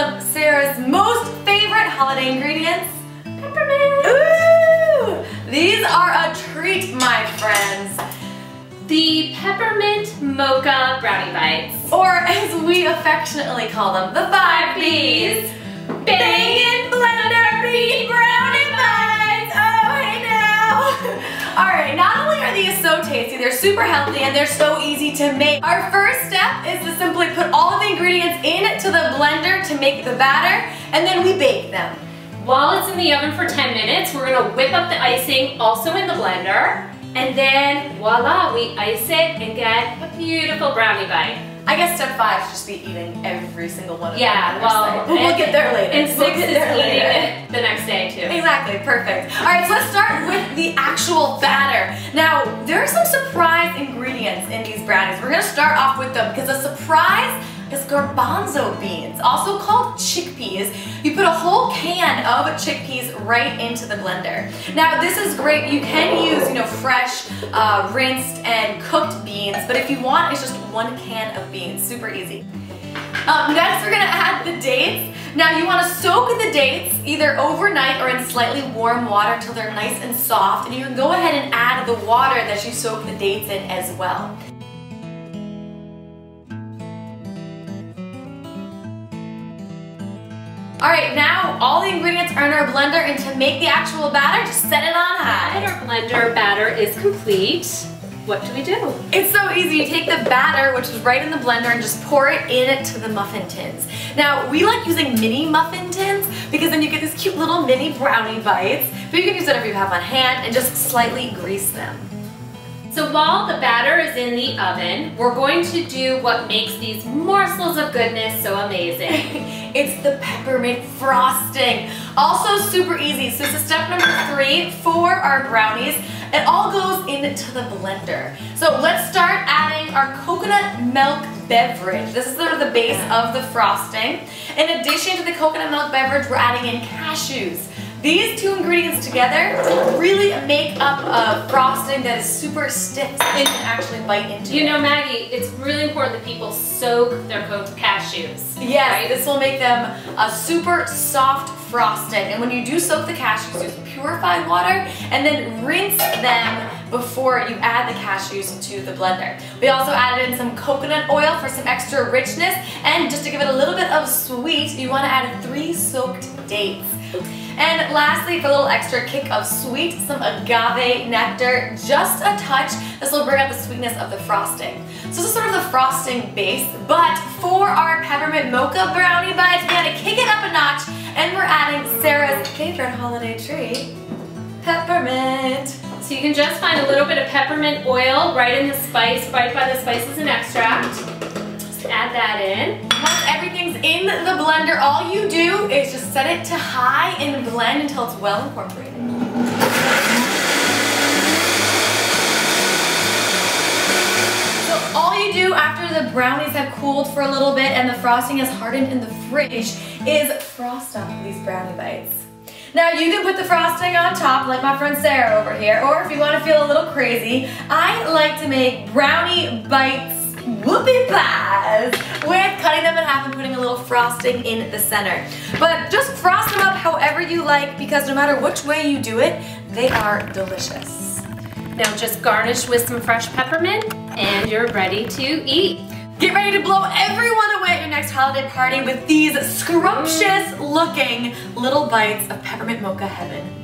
of Sarah's most favorite holiday ingredients, peppermint. Ooh! These are a treat, my friends. The Peppermint Mocha Brownie Bites. Or as we affectionately call them, the 5 Bs. Bangin Blender Bean Brownie Bites! Oh, hey now! Alright, not only are these so tasty, they're super healthy and they're so easy to make. Our first step is to simply put all of the ingredients into the blender to make the batter, and then we bake them. While it's in the oven for 10 minutes, we're gonna whip up the icing also in the blender, and then voila, we ice it and get a beautiful brownie bite. I guess step 5 is just be eating every single one of them. Yeah, well, we'll get there later. And 6 is eating it the next day too. Exactly, perfect. All right, so let's start with the actual batter. Now, there are some surprise ingredients in these brownies. We're gonna start off with them because the surprise is garbanzo beans, also called chickpeas. You put a whole can of chickpeas right into the blender. Now this is great. You can use, fresh, rinsed and cooked beans, but if you want, it's just 1 can of beans. Super easy. Next, we're gonna add the dates. Now you want to soak the dates either overnight or in slightly warm water until they're nice and soft, and you can go ahead and add the water that you soak the dates in as well. Alright, now all the ingredients are in our blender, and to make the actual batter, just set it on high. Our blender batter is complete. What do we do? It's so easy. You take the batter, which is right in the blender, and just pour it into the muffin tins. Now, we like using mini muffin tins because then you get these cute little mini brownie bites, but you can use whatever you have on hand and just slightly grease them. So while the batter is in the oven, we're going to do what makes these morsels of goodness so amazing. It's the peppermint frosting. Also super easy. So this is step number 3 for our brownies. It all goes into the blender. So let's start adding our coconut milk beverage. This is sort of the base of the frosting. In addition to the coconut milk beverage, we're adding in cashews. These 2 ingredients together really make up a frosting that is super stiff so you can actually bite into it. Maggie, it's really important that people soak their cashews. Yes, right? This will make them a super soft frosting. And when you do soak the cashews, use purified water and then rinse them before you add the cashews to the blender. We also added in some coconut oil for some extra richness, and just to give it a little bit of sweet, you want to add 3 soaked dates. And lastly, for a little extra kick of sweet, some agave nectar, just a touch. This will bring out the sweetness of the frosting. So this is sort of the frosting base, but for our peppermint mocha brownie bites, we had to kick it up a notch, and we're adding Sarah's favorite holiday treat, peppermint. So you can just find a little bit of peppermint oil right in the spice, right by the spices and extract. Just add that in. Once everything's in the blender, all you do is just set it to high and blend until it's well incorporated. So all you do after the brownies have cooled for a little bit and the frosting has hardened in the fridge is frost up these brownie bites. Now you can put the frosting on top like my friend Sarah over here, or if you want to feel a little crazy, I like to make brownie bites whoopie pies with cutting them in half and putting a little frosting in the center. But just frost them up however you like, because no matter which way you do it, they are delicious. Now just garnish with some fresh peppermint and you're ready to eat. Get ready to blow everyone away at your next holiday party with these scrumptious looking little bites of peppermint mocha heaven.